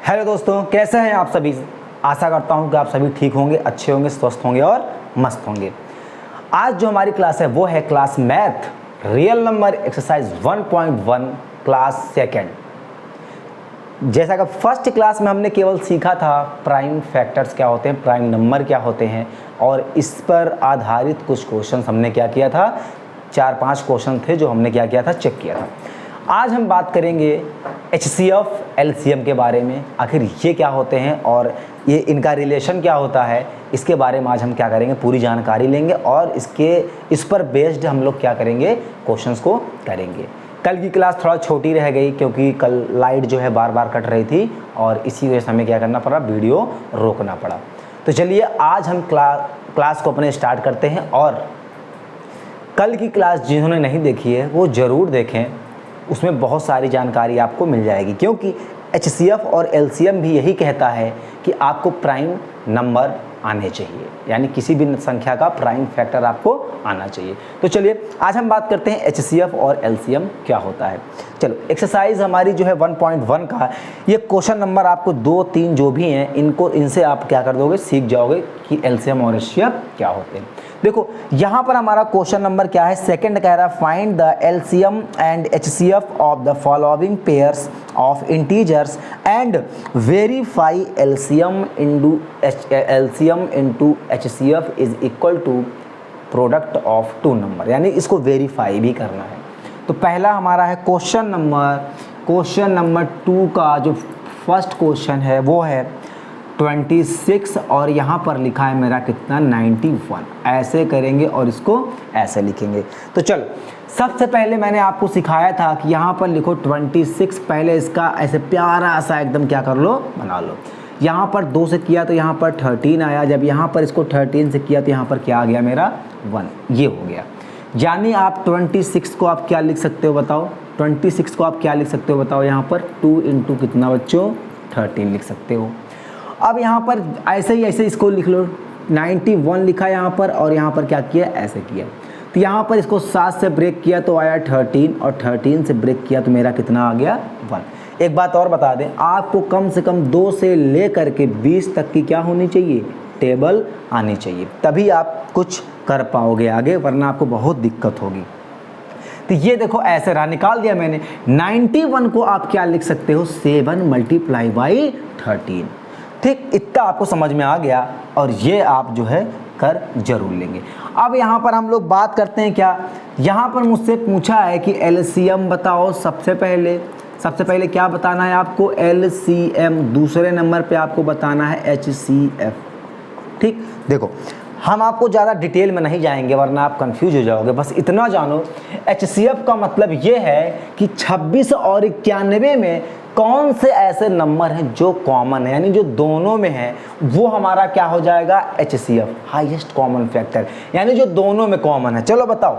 Hello दोस्तों, कैसे हैं आप सभी। आशा करता हूं कि आप सभी ठीक होंगे, अच्छे होंगे, स्वस्थ होंगे और मस्त होंगे। आज जो हमारी क्लास है वो है class math real number exercise 1.1 class second. जैसा कि फर्स्ट क्लास में हमने केवल सीखा था प्राइम फैक्टर्स क्या होते हैं, प्राइम नंबर क्या होते हैं, और इस पर आधारित कुछ क्वेश्चन हमने क्या किया था, 4-5 क्वेश्चन थे जो हमने क्या किया था, चेक किया था। आज हम बात करेंगे HCF LCM के बारे में, आखिर ये क्या होते हैं और ये इनका रिलेशन क्या होता है, इसके बारे में आज हम क्या करेंगे, पूरी जानकारी लेंगे और इस पर बेस्ड हम लोग क्या करेंगे, क्वेश्चंस को करेंगे। कल की क्लास थोड़ा छोटी रह गई क्योंकि कल लाइट जो है बार बार कट रही थी और इसी वजह से हमें क्या करना पड़ा, वीडियो रोकना पड़ा। तो चलिए आज हम क्लास को अपने स्टार्ट करते हैं। और कल की क्लास जिन्होंने नहीं देखी है वो ज़रूर देखें, उसमें बहुत सारी जानकारी आपको मिल जाएगी, क्योंकि HCF और LCM भी यही कहता है कि आपको प्राइम नंबर आने चाहिए, यानी किसी भी संख्या का प्राइम फैक्टर आपको आना चाहिए। तो चलिए आज हम बात करते हैं HCF और LCM क्या होता है। चलो, एक्सरसाइज हमारी जो है 1.1 का ये क्वेश्चन नंबर आपको 2-3 जो भी हैं इनसे आप क्या कर दोगे, सीख जाओगे कि LCM और HCF क्या होते हैं। देखो यहाँ पर हमारा क्वेश्चन नंबर क्या है, सेकंड कह रहा है find the LCM and HCF of the following pairs of integers and verify LCM into HCF is equal to product of two number, यानी इसको वेरीफाई भी करना है। तो पहला हमारा है क्वेश्चन नंबर 2 का जो फर्स्ट क्वेश्चन है वो है 26 और यहाँ पर लिखा है मेरा कितना, 91। ऐसे करेंगे और इसको ऐसे लिखेंगे। तो चलो, सबसे पहले मैंने आपको सिखाया था कि यहाँ पर लिखो 26, पहले इसका ऐसे प्यारा सा एकदम क्या कर लो, बना लो। यहाँ पर 2 से किया तो यहाँ पर 13 आया, जब यहाँ पर इसको 13 से किया तो यहाँ पर क्या आ गया मेरा 1, ये हो गया। यानी आप 26 को आप क्या लिख सकते हो बताओ, 26 को आप क्या लिख सकते हो बताओ, यहाँ पर 2 इंटू कितना बच्चों, 13 लिख सकते हो। अब यहाँ पर ऐसे इसको लिख लो, 91 लिखा यहाँ पर और यहाँ पर क्या किया, ऐसे किया। तो यहाँ पर इसको 7 से ब्रेक किया तो आया 13 और 13 से ब्रेक किया तो मेरा कितना आ गया, 1। एक बात और बता दें, आपको कम से कम 2 से ले करके 20 तक की क्या होनी चाहिए, टेबल आनी चाहिए, तभी आप कुछ कर पाओगे आगे, वरना आपको बहुत दिक्कत होगी। तो ये देखो ऐसे रहा, निकाल दिया मैंने। 91 को आप क्या लिख सकते हो, 7 मल्टीप्लाई बाई 13। ठीक, इतना आपको समझ में आ गया और ये आप जो है कर जरूर लेंगे। अब यहाँ पर हम लोग बात करते हैं क्या, यहाँ पर मुझसे पूछा है कि LCM बताओ। सबसे पहले क्या बताना है आपको, LCM। दूसरे नंबर पे आपको बताना है HCF। ठीक, देखो हम आपको ज़्यादा डिटेल में नहीं जाएंगे वरना आप कंफ्यूज हो जाओगे, बस इतना जानो HCF का मतलब ये है कि 26 और 91 में कौन से ऐसे नंबर हैं जो कॉमन है, यानी जो दोनों में है, वो हमारा क्या हो जाएगा, HCF, हाईएस्ट कॉमन फैक्टर, यानी जो दोनों में कॉमन है। चलो बताओ,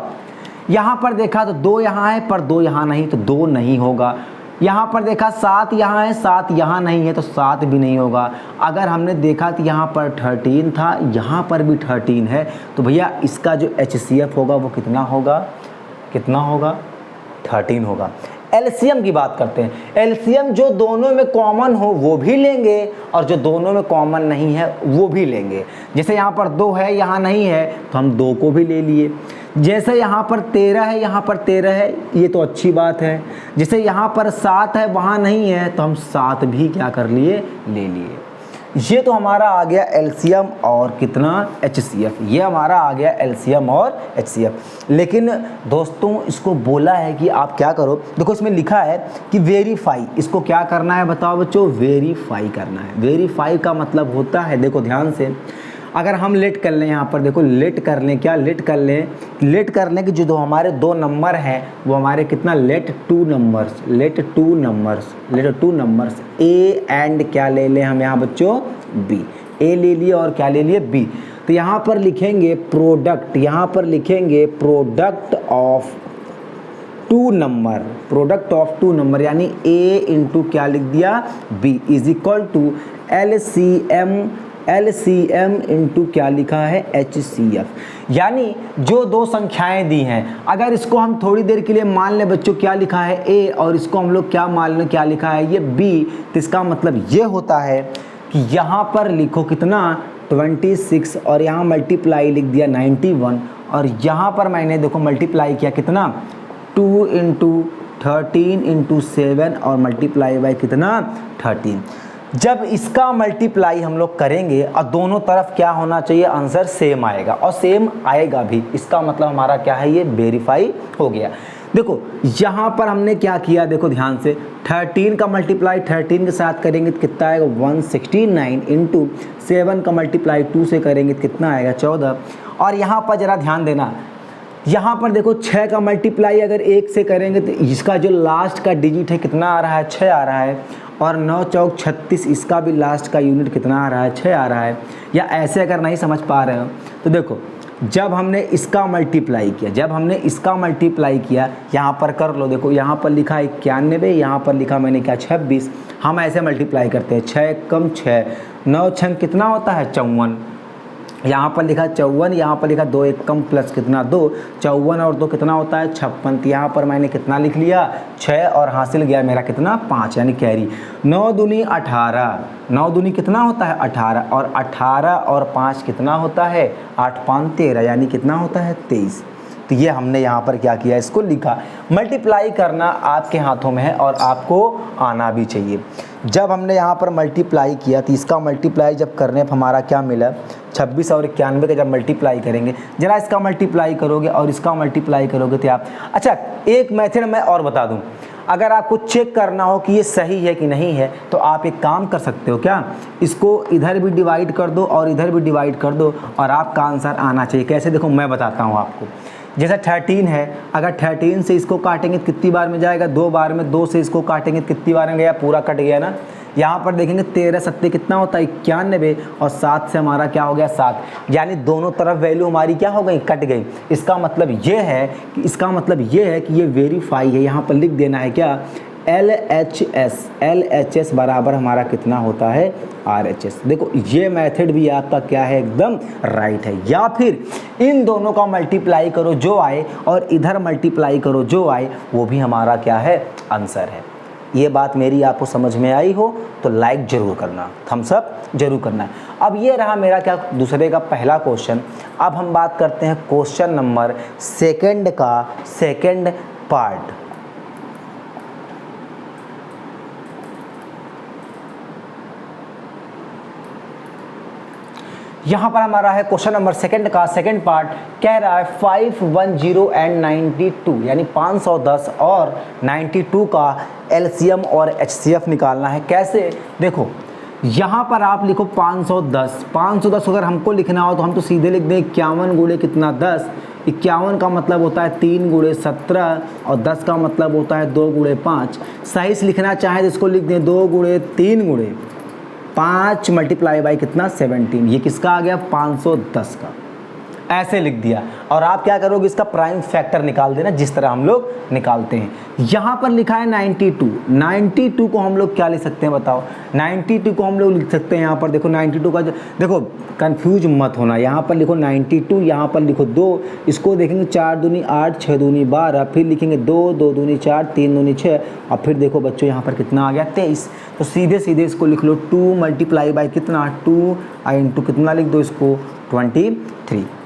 यहाँ पर देखा तो 2 यहाँ है पर 2 यहाँ नहीं, तो 2 नहीं होगा। यहाँ पर देखा 7 यहाँ है, 7 यहाँ नहीं है, तो 7 भी नहीं होगा। अगर हमने देखा तो यहाँ पर 13 था, यहाँ पर भी 13 है, तो भैया इसका जो HCF होगा वो कितना होगा, 13 होगा। LCM की बात करते हैं। LCM जो दोनों में कॉमन हो वो भी लेंगे और जो दोनों में कॉमन नहीं है वो भी लेंगे। जैसे यहाँ पर 2 है, यहाँ नहीं है, तो हम 2 को भी ले लिए। जैसे यहाँ पर 13 है, यहाँ पर 13 है, ये तो अच्छी बात है। जैसे यहाँ पर 7 है, वहाँ नहीं है, तो हम 7 भी क्या कर लिए, ले लिए। ये तो हमारा आ गया LCM और कितना, HCF। ये हमारा आ गया LCM और HCF। लेकिन दोस्तों इसको बोला है कि आप क्या करो, देखो इसमें लिखा है कि वेरीफाई, इसको क्या करना है बताओ बच्चों, वेरीफाई करना है। वेरीफाई का मतलब होता है, देखो ध्यान से, अगर हम लेट कर लें, यहाँ पर देखो लेट कर लें, क्या लेट कर लें कि जो हमारे 2 नंबर हैं वो हमारे कितना, let two numbers A and क्या ले लें हम यहाँ बच्चों, B। A ले लिए और क्या ले लिए, B। तो यहाँ पर लिखेंगे प्रोडक्ट, यहाँ पर लिखेंगे प्रोडक्ट ऑफ टू नंबर, यानी A इंटू क्या लिख दिया, B is equal to LCM LCM into क्या लिखा है HCF, यानी जो दो संख्याएं दी हैं अगर इसको हम थोड़ी देर के लिए मान लें बच्चों क्या लिखा है A और इसको हम लोग क्या मान लें क्या लिखा है ये B, तो इसका मतलब ये होता है कि यहाँ पर लिखो कितना 26 और यहाँ मल्टीप्लाई लिख दिया 91 और यहाँ पर मैंने देखो मल्टीप्लाई किया कितना 2 इंटू 13 इंटू 7 और मल्टीप्लाई बाई कितना 13। जब इसका मल्टीप्लाई हम लोग करेंगे और दोनों तरफ क्या होना चाहिए आंसर सेम आएगा और सेम आएगा भी, इसका मतलब हमारा क्या है ये वेरीफाई हो गया। देखो यहाँ पर हमने क्या किया देखो ध्यान से 13 का मल्टीप्लाई 13 के साथ करेंगे तो कितना आएगा 169 इंटू 7 का मल्टीप्लाई 2 से करेंगे तो कितना आएगा 14। और यहाँ पर ज़रा ध्यान देना, यहाँ पर देखो 6 का मल्टीप्लाई अगर 1 से करेंगे तो इसका जो लास्ट का डिजिट है कितना आ रहा है 6 आ रहा है, और 9 चौक 36 इसका भी लास्ट का यूनिट कितना आ रहा है 6 आ रहा है। या ऐसे अगर नहीं समझ पा रहे हो तो देखो जब हमने इसका मल्टीप्लाई किया यहाँ पर कर लो, देखो यहाँ पर लिखा 91, यहाँ पर लिखा मैंने क्या 26, हम ऐसे मल्टीप्लाई करते हैं 6 कम 6 9 6 कितना होता है 54, यहाँ पर लिखा 54, यहाँ पर लिखा 2 1 कम प्लस कितना 2, 54 और 2 कितना होता है 56, तो यहाँ पर मैंने कितना लिख लिया 6 और हासिल गया मेरा कितना 5 यानी कैरी। 9 दूनी 18, 9 दूनी कितना होता है 18 और 18 और 5 कितना होता है 8 5 13 यानी कितना होता है 23। तो ये हमने यहाँ पर क्या किया इसको लिखा। मल्टीप्लाई करना आपके हाथों में है और आपको आना भी चाहिए। जब हमने यहाँ पर मल्टीप्लाई किया तो इसका मल्टीप्लाई जब करने पर हमारा क्या मिला 26 और 91 का जब मल्टीप्लाई करेंगे, जरा इसका मल्टीप्लाई करोगे और इसका मल्टीप्लाई करोगे तो आप अच्छा एक मेथड मैं और बता दूँ, अगर आपको चेक करना हो कि ये सही है कि नहीं है तो आप एक काम कर सकते हो क्या, इसको इधर भी डिवाइड कर दो और इधर भी डिवाइड कर दो और आपका आंसर आना चाहिए। कैसे देखो मैं बताता हूँ आपको। जैसा 13 है, अगर 13 से इसको काटेंगे तो कितनी बार में जाएगा 2 बार में, 2 से इसको काटेंगे तो कितनी बार में गया पूरा कट गया ना। यहाँ पर देखेंगे 13 सत्ते कितना होता है 91 और 7 से हमारा क्या हो गया 7, यानी दोनों तरफ वैल्यू हमारी क्या हो गई कट गई। इसका मतलब ये है कि ये वेरीफाई है। यहाँ पर लिख देना है क्या LHS बराबर हमारा कितना होता है RHS। देखो ये मेथड भी आपका क्या है एकदम राइट है। या फिर इन दोनों का मल्टीप्लाई करो जो आए और इधर मल्टीप्लाई करो जो आए वो भी हमारा क्या है आंसर है। ये बात मेरी आपको समझ में आई हो तो लाइक ज़रूर करना, थम्स अप जरूर करना। अब ये रहा मेरा क्या दूसरे का पहला क्वेश्चन। अब हम बात करते हैं क्वेश्चन नंबर सेकंड का सेकंड पार्ट। यहाँ पर हमारा है क्वेश्चन नंबर सेकंड का सेकंड पार्ट। कह रहा है 510 एंड 92 यानी 510 और 92 का LCM और HCF निकालना है। कैसे देखो यहाँ पर आप लिखो 510 अगर हमको लिखना हो तो हम तो सीधे लिख दें 51 गुणे कितना 10। 51 का मतलब होता है 3 गुणे 17 और 10 का मतलब होता है 2 गुणे 5। सही से लिखना चाहें तो इसको लिख दें 2 गुणे 3 गुणे 5 मल्टीप्लाई बाई कितना 17। ये किसका आ गया 510 का, ऐसे लिख दिया। और आप क्या करोगे इसका प्राइम फैक्टर निकाल देना जिस तरह हम लोग निकालते हैं। यहाँ पर लिखा है 92 को हम लोग क्या लिख सकते हैं बताओ। 92 को हम लोग लिख सकते हैं यहाँ पर देखो 92 का देखो कंफ्यूज मत होना। यहाँ पर लिखो 92, यहाँ पर लिखो 2, इसको देखेंगे 4 दूनी 8 6 दूनी 12, फिर लिखेंगे 2 दूनी 4 3 दूनी 6 और फिर देखो बच्चों यहाँ पर कितना आ गया 23। तो सीधे सीधे इसको लिख लो 2 मल्टीप्लाई बाई कितना 2 इंटू कितना लिख दो इसको 23।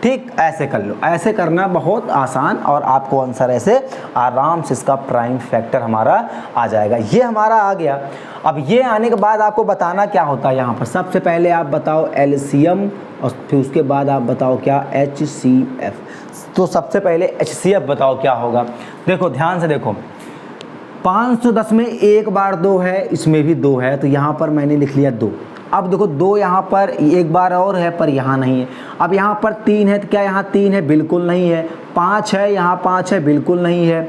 ठीक ऐसे कर लो। ऐसे करना बहुत आसान और आपको आंसर ऐसे आराम से इसका प्राइम फैक्टर हमारा आ जाएगा। ये हमारा आ गया। अब ये आने के बाद आपको बताना क्या होता है। यहाँ पर सबसे पहले आप बताओ LCM और फिर उसके बाद आप बताओ क्या HCF। तो सबसे पहले HCF बताओ क्या होगा। देखो ध्यान से देखो 510 में एक बार 2 है, इसमें भी 2 है तो यहाँ पर मैंने लिख लिया 2। अब देखो 2 यहाँ पर एक बार और है पर यहाँ नहीं है। अब यहाँ पर 3 है तो क्या यहाँ 3 है, बिल्कुल नहीं है। 5 है, यहाँ 5 है, बिल्कुल नहीं है।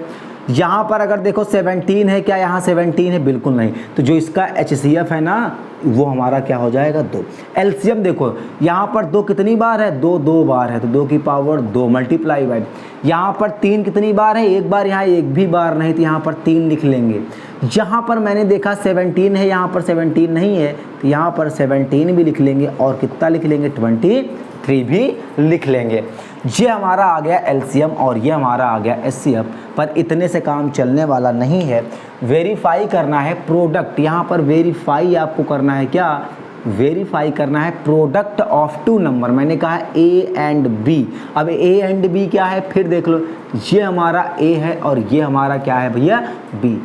यहाँ पर अगर देखो 17 है, क्या यहाँ 17 है? बिल्कुल नहीं। तो जो इसका HCF है ना वो हमारा क्या हो जाएगा? 2। एलसीएम देखो यहाँ पर 2 कितनी बार है? 2 बार है, तो 2 की पावर 2 मल्टीप्लाई बाय, यहाँ पर 3 कितनी बार है? एक बार, यहाँ एक भी बार नहीं, तो यहाँ पर 3 लिख लेंगे। यहाँ पर मैंने देखा 17 है, यहाँ पर 17 नहीं है, तो यहाँ पर 17 भी लिख लेंगे और कितना लिख लेंगे? 23 भी लिख लेंगे। ये हमारा आ गया एलसीएम और ये हमारा आ गया एचसीएफ। पर इतने से काम चलने वाला नहीं है, वेरीफाई करना है प्रोडक्ट। यहाँ पर वेरीफाई आपको करना है क्या? वेरीफाई करना है प्रोडक्ट ऑफ 2 नंबर। मैंने कहा ए एंड बी। अब ए एंड बी क्या है? फिर देख लो, ये हमारा ए है और ये हमारा क्या है भैया? बी।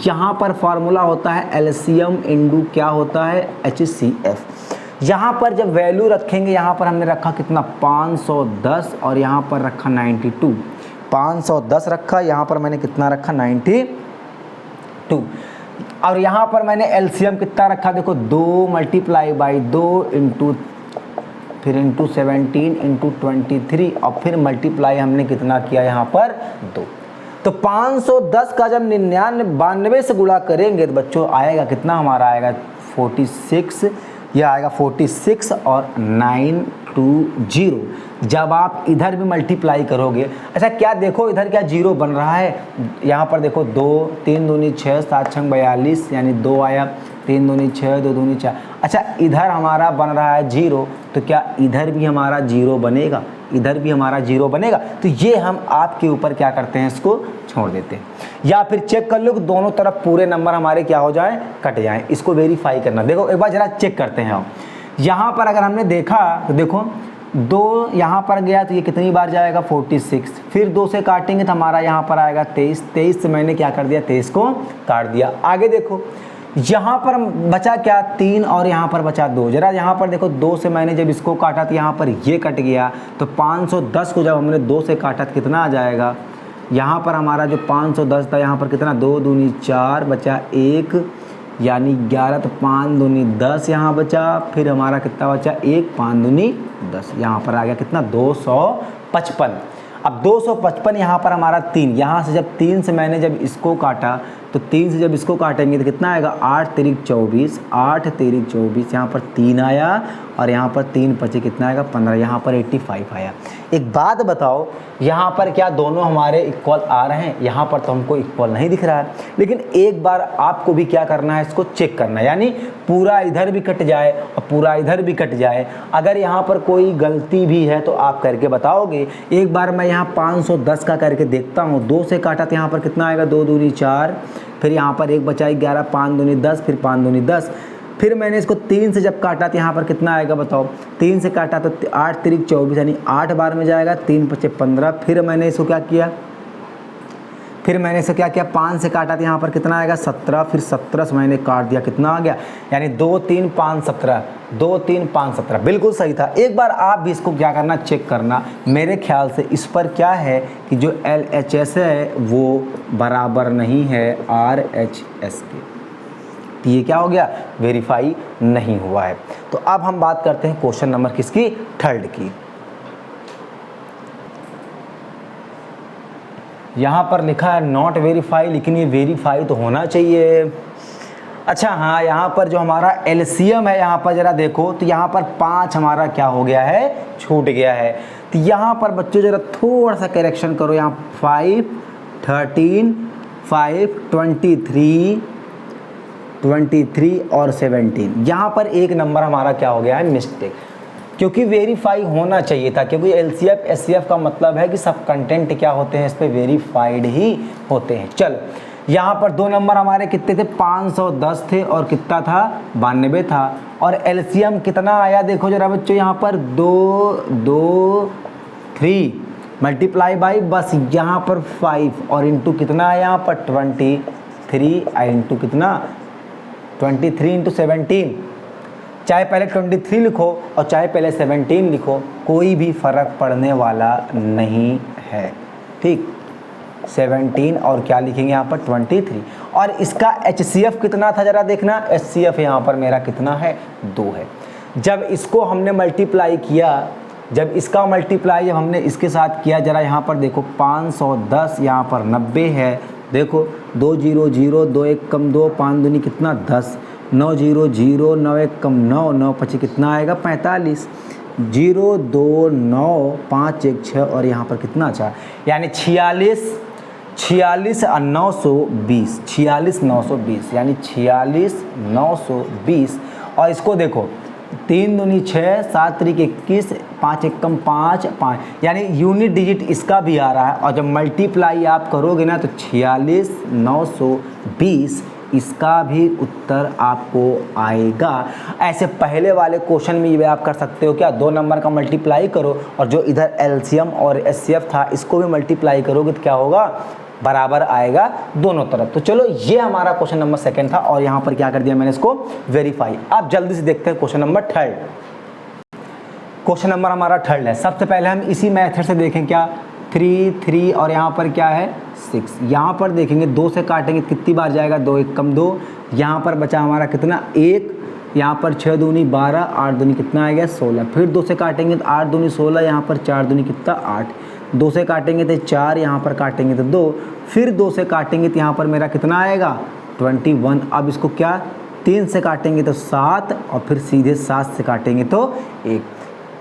यहाँ पर फॉर्मूला होता है एलसीएम इंटू क्या होता है? HCF। यहाँ पर जब वैल्यू रखेंगे, यहाँ पर हमने रखा कितना? 510 और यहाँ पर रखा 92। 510 रखा, यहाँ पर मैंने कितना रखा? 92। और यहाँ पर मैंने एलसीएम कितना रखा? देखो 2 मल्टीप्लाई बाई 2 इंटू, फिर इंटू 17 इंटू 23 और फिर मल्टीप्लाई हमने कितना किया? यहाँ पर 2। तो 510 का जब 92 से गुणा करेंगे तो बच्चों आएगा कितना? हमारा आएगा 46। यह आएगा 46 और 920। जब आप इधर भी मल्टीप्लाई करोगे, अच्छा क्या देखो इधर क्या 0 बन रहा है? यहाँ पर देखो 2 3 दूनी 6 7 6 42, यानी 2 आया, 3 दूनी 6 2 दूनी 4। अच्छा इधर हमारा बन रहा है 0, तो क्या इधर भी हमारा 0 बनेगा? इधर भी हमारा 0 बनेगा। तो ये हम आपके ऊपर क्या करते हैं? इसको छोड़ देते हैं। या फिर चेक कर लो कि दोनों तरफ पूरे नंबर हमारे क्या हो जाएं? कट जाएं। इसको वेरीफाई करना। देखो एक बार जरा चेक करते हैं हम। यहाँ पर अगर हमने देखा तो देखो 2 यहाँ पर गया तो ये कितनी बार जाएगा? 46। फिर 2 से काटेंगे तो हमारा यहाँ पर आएगा 23। 23 से मैंने क्या कर दिया? 23 को काट दिया। आगे देखो यहाँ पर बचा क्या? 3 और यहाँ पर बचा 2। जरा यहाँ पर देखो 2 से मैंने जब इसको काटा तो यहाँ पर ये कट गया। तो 510 को जब हमने 2 से काटा तो कितना आ जाएगा? यहाँ पर हमारा जो 510 था, यहाँ पर कितना? 2 दूनी 4 बचा 1 यानी 11, तो 5 दूनी 10 यहाँ बचा। फिर हमारा कितना बचा? 1 5 दूनी 10, यहाँ पर आ गया कितना? 255। अब 255 यहाँ पर हमारा 3, यहाँ से जब 3 से मैंने जब इसको काटा तो 3 से जब इसको काटेंगे तो कितना आएगा? 8 तिरिक 24, 8 तिरिक 24, यहाँ पर 3 आया और यहाँ पर 3 बचे कितना आएगा? 15, यहाँ पर 85 आया। एक बात बताओ, यहाँ पर क्या दोनों हमारे इक्वल आ रहे हैं? यहाँ पर तो हमको इक्वल नहीं दिख रहा है, लेकिन एक बार आपको भी क्या करना है? इसको चेक करना है, यानी पूरा इधर भी कट जाए और पूरा इधर भी कट जाए। अगर यहाँ पर कोई गलती भी है तो आप करके बताओगे। एक बार मैं यहाँ 510 का करके देखता हूँ। 2 से काटा तो यहाँ पर कितना आएगा? 2 दूनी 4, फिर यहाँ पर 1 बचा 11, 5 दूनी 10, फिर 5 दूनी 10। फिर मैंने इसको 3 से जब काटा तो यहाँ पर कितना आएगा बताओ? 3 से काटा तो 8 तिरिक 24, यानी 8 बार में जाएगा। 3 बचे 15। फिर मैंने इसको क्या किया? 5 से काटा तो यहाँ पर कितना आएगा? 17। फिर 17 से मैंने काट दिया, कितना आ गया? यानी 2 3 5 17, 2 3 5 17। बिल्कुल सही था। एक बार आप भी इसको क्या करना? चेक करना। मेरे ख्याल से इस पर क्या है कि जो LHS है वो बराबर नहीं है RHS के, तो ये क्या हो गया? वेरीफाई नहीं हुआ है। तो अब हम बात करते हैं क्वेश्चन नंबर किसकी? 3 की। यहाँ पर लिखा है नॉट वेरीफाई, लेकिन ये वेरीफाई तो होना चाहिए। अच्छा हाँ, यहाँ पर जो हमारा एलसीएम है, यहाँ पर ज़रा देखो तो यहाँ पर 5 हमारा क्या हो गया है? छूट गया है। तो यहाँ पर बच्चों ज़रा थोड़ा सा करेक्शन करो। यहाँ 5 13 5 23 और 17, यहाँ पर एक नंबर हमारा क्या हो गया है? मिस्टेक। क्योंकि वेरीफाई होना चाहिए था, क्योंकि एलसीएफ एचसीएफ का मतलब है कि सब कंटेंट क्या होते हैं? इस पे वेरीफाइड ही होते हैं। चलो यहाँ पर 2 नंबर हमारे कितने थे? 510 थे और कितना था? 92 था। और एलसीएम कितना आया? देखो जरा बच्चों, यहाँ पर 3 मल्टीप्लाई बाई बस यहाँ पर 5 और इंटू कितना आया? यहाँ पर 23 इंटू कितना? 23 इंटू 17। चाहे पहले 23 लिखो और चाहे पहले 17 लिखो, कोई भी फ़र्क पड़ने वाला नहीं है। ठीक, 17 और क्या लिखेंगे यहाँ पर? 23। और इसका HCF कितना था? ज़रा देखना। HCF यहाँ पर मेरा कितना है? 2 है। जब इसको हमने मल्टीप्लाई किया, जब इसका मल्टीप्लाई जब हमने इसके साथ किया, ज़रा यहाँ पर देखो 510, यहाँ पर 90 है, देखो 2 0 0, 2 1 कम 2, 5 दूनी कितना 10, 9 0 0, 9 1 कम 9, 9 5 कितना आएगा 45, 0 2 9 5 1 6 और यहाँ पर कितना 4, यानी 46 और 920, 46 920 यानी 46 920। और इसको देखो 3 दूनी 6, 7 त्रिक 21, 5 1 कम 5 5 यानी यूनिट डिजिट इसका भी आ रहा है। और जब मल्टीप्लाई आप करोगे ना तो 46 920 इसका भी उत्तर आपको आएगा। ऐसे पहले वाले क्वेश्चन में ये आप कर सकते हो क्या, 2 नंबर का मल्टीप्लाई करो और जो इधर एलसीएम और एचसीएफ था इसको भी मल्टीप्लाई करोगे तो क्या होगा, बराबर आएगा दोनों तरफ। तो चलो ये हमारा क्वेश्चन नंबर 2 था और यहाँ पर क्या कर दिया मैंने इसको वेरीफाई। अब जल्दी से देखते हैं क्वेश्चन नंबर 3। क्वेश्चन नंबर हमारा 3 है। सबसे पहले हम इसी मेथड से देखें क्या, 3 3 और यहाँ पर क्या है 6। यहाँ पर देखेंगे 2 से काटेंगे कितनी बार जाएगा, 2 1 कम 2, यहाँ पर बचा हमारा कितना 1, यहाँ पर 6 दूनी 12, 8 दूनी कितना आएगा 16, फिर 2 से काटेंगे तो 8 दूनी 16, यहाँ पर 4 दूनी कितना 8, 2 से काटेंगे तो 4, यहाँ पर काटेंगे तो 2, फिर 2 से काटेंगे तो यहाँ पर मेरा कितना आएगा 21। अब इसको क्या 3 से काटेंगे तो 7 और फिर सीधे 7 से काटेंगे तो 1।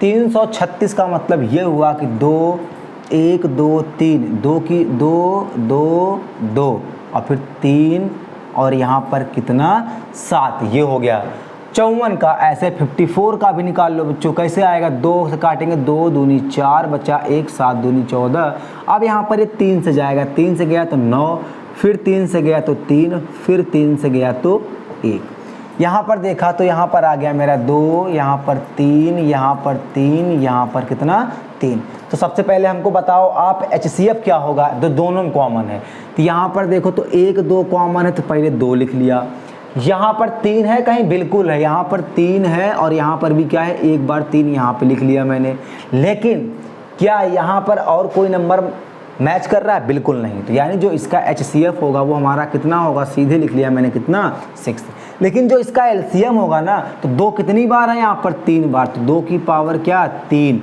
336 का मतलब ये हुआ कि 2 1 2 3, 2 की 2 2 2 और फिर 3 और यहाँ पर कितना 7, ये हो गया। 54 का ऐसे 54 का भी निकाल लो बच्चों, कैसे आएगा, 2 से काटेंगे 2 दूनी 4 बचा 1, 7 दूनी 14। अब यहाँ पर ये 3 से जाएगा, 3 से गया तो 9, फिर 3 से गया तो 3, फिर 3 से गया तो 1। यहाँ पर देखा तो यहाँ पर आ गया मेरा 2, यहाँ पर 3, यहाँ पर 3, यहाँ पर कितना 3। तो सबसे पहले हमको बताओ आप HCF क्या होगा, तो दोनों में कॉमन है। तो यहाँ पर देखो तो 1 2 कॉमन है तो पहले 2 लिख लिया। यहाँ पर 3 है कहीं, बिल्कुल है, यहाँ पर 3 है और यहाँ पर भी क्या है, एक बार 3 यहाँ पे लिख लिया मैंने। लेकिन क्या यहाँ पर और कोई नंबर मैच कर रहा है, बिल्कुल नहीं। तो यानी जो इसका HCF होगा वो हमारा कितना होगा, सीधे लिख लिया मैंने कितना 6। लेकिन जो इसका LCM होगा ना तो 2 कितनी बार है यहाँ पर 3 बार, तो 2 की पावर क्या 3,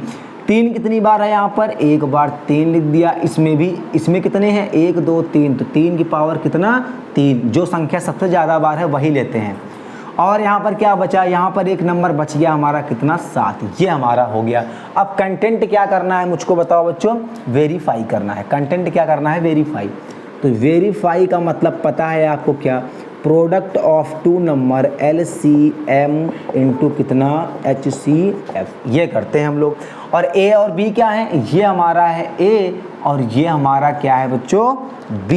3 कितनी बार है यहाँ पर, एक बार 3 लिख दिया। इसमें भी, इसमें कितने हैं 1 2 3, तो 3 की पावर कितना 3, जो संख्या सबसे ज़्यादा बार है वही लेते हैं। और यहाँ पर क्या बचा, यहाँ पर एक नंबर बच गया हमारा कितना 7, ये हमारा हो गया। अब कंटेंट क्या करना है मुझको बताओ बच्चों, वेरीफाई करना है। कंटेंट क्या करना है, वेरीफाई। तो वेरीफाई का मतलब पता है आपको क्या, product of 2 number LCM into कितना HCF, ये करते हैं हम लोग। और A और B क्या है, ये हमारा है A और ये हमारा क्या है बच्चों B।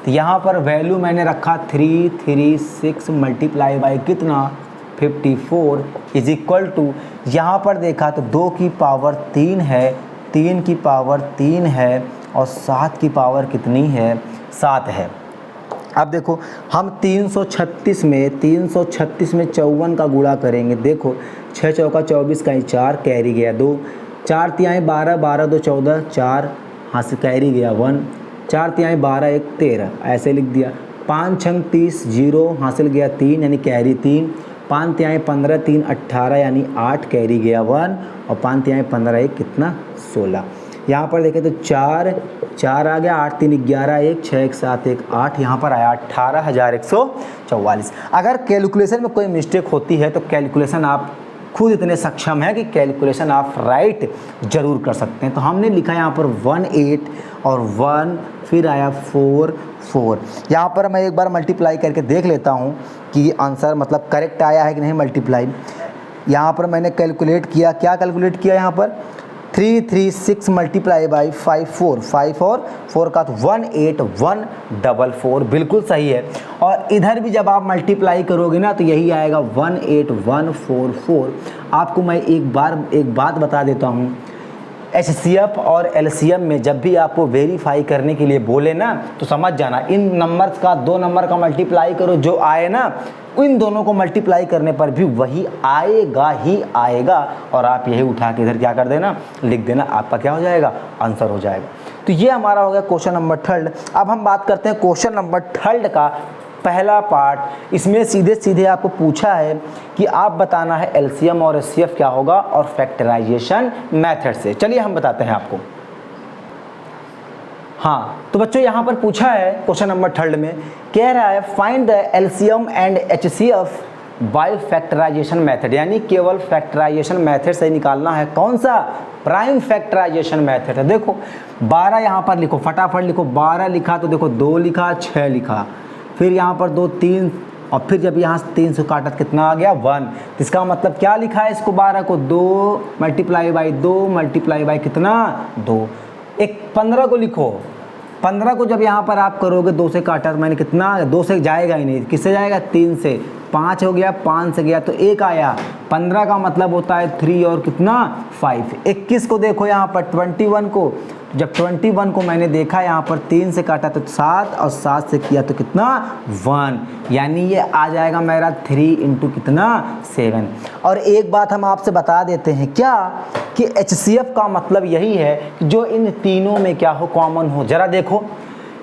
तो यहाँ पर वैल्यू मैंने रखा 336 मल्टीप्लाई बाई कितना 54 इज इक्वल टू, यहाँ पर देखा तो 2 की पावर 3 है, 3 की पावर 3 है और 7 की पावर कितनी है 7 है। अब देखो हम 336 में 54 का गुणा करेंगे। देखो 6 चौका 24 का 4 कैरी गया 2, 4 तिहाई 12, 12 2 14, 4 हाथ से कैरी गया 1, 4 तिहाई 12 1 13, ऐसे लिख दिया। 5 छंग 30, 0 हासिल गया 3 यानी कैरी 3, 5 तिहाई 15 3 18 यानी 8 कैरी गया 1 और 5 तिहाई 15 1 कितना 16। यहाँ पर देखें तो 4 4 आ गया, 8 3 11 1 6 1 7 1 8, यहाँ पर आया 18,144। अगर कैलकुलेशन में कोई मिस्टेक होती है तो कैलकुलेशन आप खुद इतने सक्षम हैं कि कैलकुलेशन आप राइट जरूर कर सकते हैं। तो हमने लिखा यहाँ पर 18 और 1 फिर आया 4 4। यहाँ पर मैं एक बार मल्टीप्लाई करके देख लेता हूँ कि आंसर मतलब करेक्ट आया है कि नहीं मल्टीप्लाई। यहाँ पर मैंने कैलकुलेट किया, क्या कैलकुलेट किया यहाँ पर 336 मल्टीप्लाई बाई 5 4, 5 और 4 का तो 18144, बिल्कुल सही है। और इधर भी जब आप मल्टीप्लाई करोगे ना तो यही आएगा 18144। आपको मैं एक बात बता देता हूँ, HCF और LCM में जब भी आपको वेरीफाई करने के लिए बोले ना तो समझ जाना, इन नंबर्स का 2 नंबर का मल्टीप्लाई करो, जो आए ना इन दोनों को मल्टीप्लाई करने पर भी वही आएगा ही आएगा। और आप यही उठा के इधर क्या कर देना, लिख देना, आपका क्या हो जाएगा, आंसर हो जाएगा। तो ये हमारा हो गया क्वेश्चन नंबर 3। अब हम बात करते हैं क्वेश्चन नंबर 3 का पहला पार्ट। इसमें सीधे सीधे आपको पूछा है कि आप बताना है LCM और HCF क्या होगा और फैक्टराइजेशन मेथड से। चलिए हम बताते हैं आपको। हाँ, तो बच्चों यहाँ पर पूछा है क्वेश्चन नंबर 3 में, कह रहा है find the LCM and HCF by factorization method, यानी केवल फैक्टराइजेशन मेथड से निकालना है। कौन सा? प्राइम फैक्टराइजेशन मेथड है। देखो 12 यहाँ पर लिखो, फटाफट लिखो। 12 लिखा तो देखो 2 लिखा, 6 लिखा, फिर यहाँ पर 2 3, और फिर जब यहाँ 3 से काटा तो कितना आ गया 1। तो इसका मतलब क्या लिखा है इसको? 12 को 2 मल्टीप्लाई बाई 2 मल्टीप्लाई बाई कितना 2। एक 15 को लिखो, 15 को जब यहाँ पर आप करोगे 2 से काटा तो मैंने कितना, 2 से जाएगा ही नहीं, किससे जाएगा? 3 से। 5 हो गया, 5 से गया तो 1 आया। 15 का मतलब होता है 3 और कितना 5। 21 को देखो यहाँ पर 21 को, जब 21 को मैंने देखा यहाँ पर 3 से काटा तो 7 और 7 से किया तो कितना 1, यानी ये आ जाएगा मेरा 3 इंटू कितना 7। और एक बात हम आपसे बता देते हैं क्या, कि HCF का मतलब यही है कि जो इन तीनों में क्या हो, कॉमन हो। जरा देखो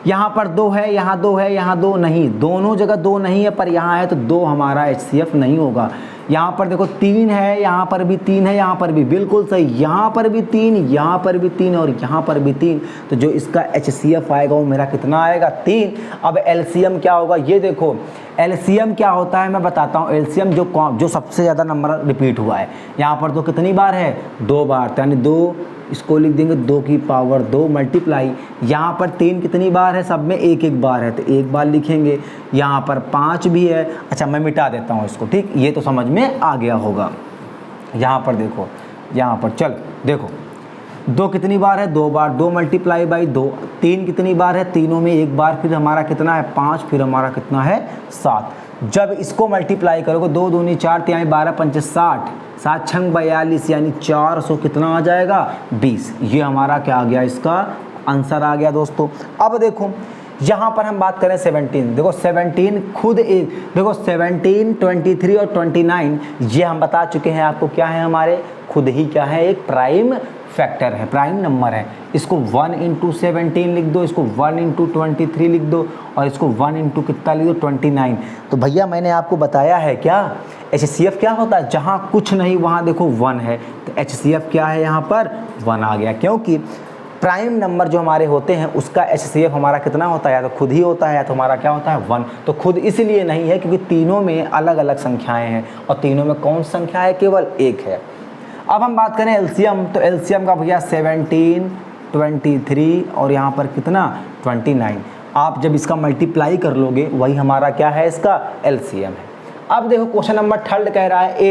यहाँ पर 2 है, यहाँ 2 है, यहाँ 2 नहीं, दोनों जगह 2 नहीं है, पर यहाँ है तो 2 हमारा HCF नहीं होगा। यहाँ पर देखो 3 है, यहाँ पर भी 3 है, यहाँ पर भी बिल्कुल सही, यहाँ पर भी 3, यहाँ पर भी 3 और यहाँ पर भी 3, तो जो इसका HCF आएगा वो मेरा कितना आएगा 3। अब LCM क्या होगा ये देखो, LCM क्या होता है मैं बताता हूँ। LCM जो सबसे ज़्यादा नंबर रिपीट हुआ है, यहाँ पर 2 कितनी बार है? 2 बार, तो यानी 2 इसको लिख देंगे 2 की पावर 2 मल्टीप्लाई, यहाँ पर 3 कितनी बार है? सब में 1 बार है तो 1 बार लिखेंगे। यहाँ पर 5 भी है, अच्छा मैं मिटा देता हूँ इसको, ठीक, ये तो समझ में आ गया होगा। यहाँ पर देखो, यहाँ पर चल देखो 2 कितनी बार है? 2 बार, 2 मल्टीप्लाई बाई 2। 3 कितनी बार है? तीनों में 1 बार, फिर हमारा कितना है 5, फिर हमारा कितना है 7। जब इसको मल्टीप्लाई करोगे 2 दूनी 4 3 12 5 60, 7 छंग 42, यानी 400 कितना आ जाएगा 20। ये हमारा क्या आ गया, इसका आंसर आ गया दोस्तों। अब देखो यहाँ पर हम बात करें 17, देखो 17 खुद एक, देखो 17 23 और 29 ये हम बता चुके हैं आपको क्या है, हमारे खुद ही क्या है, एक प्राइम फैक्टर है, प्राइम नंबर है। इसको 1 इंटू 17 लिख दो, इसको 1 इंटू 23 लिख दो, और इसको 1 इंटू कितना लिख दो 29। तो भैया मैंने आपको बताया है क्या, HCF क्या होता है, जहाँ कुछ नहीं वहाँ देखो 1 है, तो HCF क्या है यहाँ पर 1 आ गया। क्योंकि प्राइम नंबर जो हमारे होते हैं उसका HCF हमारा कितना होता है, या तो खुद ही होता है या तो हमारा क्या होता है 1। तो खुद इसलिए नहीं है क्योंकि तीनों में अलग अलग संख्याएं हैं, और तीनों में कौन सी संख्या है, केवल 1 है। अब हम बात करें LCM, तो LCM का भैया 17 23 और यहाँ पर कितना 29, आप जब इसका मल्टीप्लाई कर लोगे वही हमारा क्या है, इसका LCM है। अब देखो क्वेश्चन नंबर 3 कह रहा है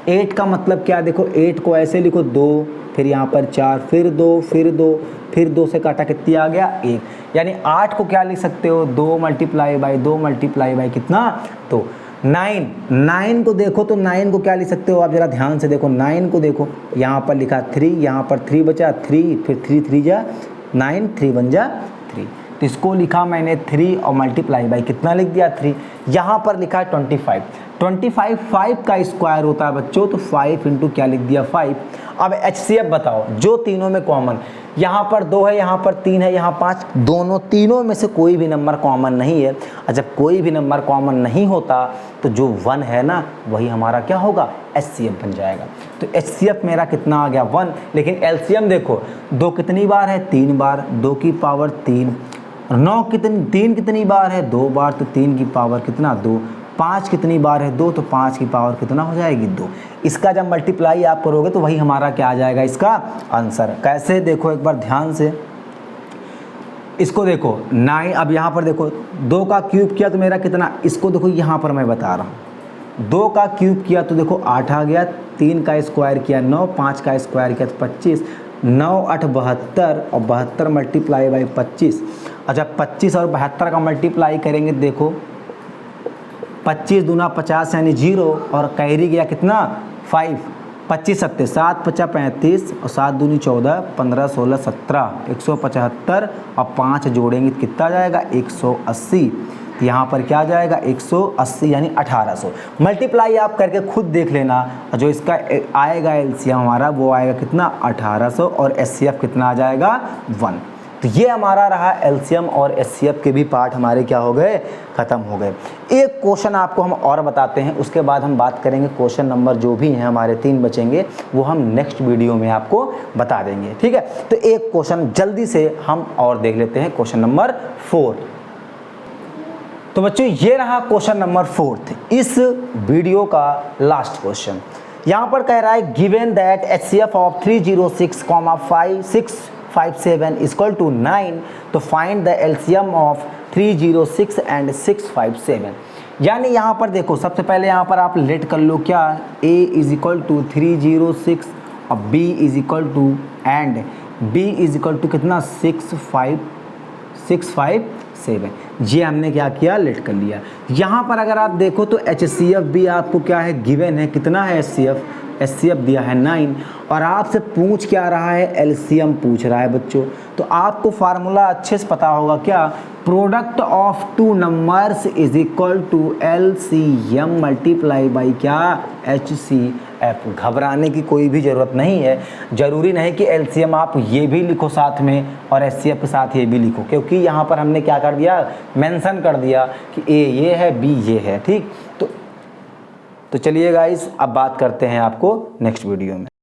8 का मतलब क्या, देखो 8 को ऐसे लिखो 2, फिर यहाँ पर 4, फिर 2, फिर 2, फिर 2 से काटा कितनी आ गया 1, यानी 8 को क्या लिख सकते हो 2 मल्टीप्लाई बाई 2 मल्टीप्लाई बाई कितना, तो 9 को देखो, तो 9 को क्या लिख सकते हो आप, जरा ध्यान से देखो 9 को देखो, यहाँ पर लिखा 3, यहाँ पर 3 बचा 3, फिर 3 3 जा 9, 3 1 जा 3, तो इसको लिखा मैंने 3 और मल्टीप्लाई बाई कितना लिख दिया 3। यहाँ पर लिखा है 25 5 का स्क्वायर होता है बच्चों, तो 5 इंटू क्या लिख दिया 5। अब HCF बताओ, जो तीनों में कॉमन, यहाँ पर 2 है, यहाँ पर 3 है, यहाँ 5, तीनों में से कोई भी नंबर कॉमन नहीं है। और जब कोई भी नंबर कॉमन नहीं होता तो जो 1 है ना वही हमारा क्या होगा, HCF बन जाएगा। तो HCF मेरा कितना आ गया 1। लेकिन LCM देखो 2 कितनी बार है, 3 बार, 2 की पावर 3, 9 कितनी, 3 कितनी बार है 2 बार, तो 3 की पावर कितना 2, 5 कितनी बार है 2, तो 5 की पावर कितना हो जाएगी 2। इसका जब मल्टीप्लाई आप करोगे तो वही हमारा क्या आ जाएगा, इसका आंसर। कैसे देखो एक बार ध्यान से, इसको देखो 9, अब यहाँ पर देखो 2 का क्यूब किया तो मेरा कितना, इसको देखो यहाँ पर मैं बता रहा हूँ, 2 का क्यूब किया तो देखो 8 आ गया, 3 का स्क्वायर किया 9, 5 का स्क्वायर किया तो 25, 9 8 72, और 72 मल्टीप्लाई बाई 25। अच्छा 25 और 72 का मल्टीप्लाई करेंगे, देखो 25 दूना 50 यानी 0, और कैरी गया कितना 5, 25 सत्ते 7 5 35, और 7 दूनी 14, 15 16 17, 175, और 5 जोड़ेंगे तो कितना जाएगा 180। तो यहाँ पर क्या जाएगा 180 यानी 1800। मल्टीप्लाई आप करके खुद देख लेना, जो इसका आएगा LCM हमारा वो आएगा कितना 1800, और HCF कितना आ जाएगा 1। तो ये हमारा रहा एलसीएम और एचसीएफ के भी पार्ट हमारे क्या हो गए, ख़त्म हो गए। एक क्वेश्चन आपको हम और बताते हैं, उसके बाद हम बात करेंगे क्वेश्चन नंबर जो भी हैं हमारे 3 बचेंगे वो हम नेक्स्ट वीडियो में आपको बता देंगे, ठीक है। तो एक क्वेश्चन जल्दी से हम और देख लेते हैं, क्वेश्चन नंबर 4। तो बच्चों ये रहा क्वेश्चन नंबर 4, इस वीडियो का लास्ट क्वेश्चन। यहाँ पर कह रहा है given that HCF of 306,5657 equal to 9, तो find the LCM of 306 and 657। यानी यहाँ पर देखो, सबसे पहले यहाँ पर आप लेट कर लो क्या, A इज इक्वल टू 306 और B is equal to and B is equal to कितना 657। ये हमने क्या किया, लेट कर लिया। यहाँ पर अगर आप देखो तो HCF भी आपको क्या है, गिवन है, कितना है HCF दिया है 9, और आपसे पूछ क्या रहा है, एलसीएम पूछ रहा है बच्चों। तो आपको फार्मूला अच्छे से पता होगा क्या, product of 2 numbers is equal to LCM multiply by क्या, HCF। घबराने की कोई भी ज़रूरत नहीं है, ज़रूरी नहीं कि एलसीएम आप ये भी लिखो साथ में और HCF के साथ ये भी लिखो, क्योंकि यहाँ पर हमने क्या कर दिया, मेंशन कर दिया कि A ये है, B ये है, ठीक। तो चलिए गाइस, अब बात करते हैं आपको नेक्स्ट वीडियो में।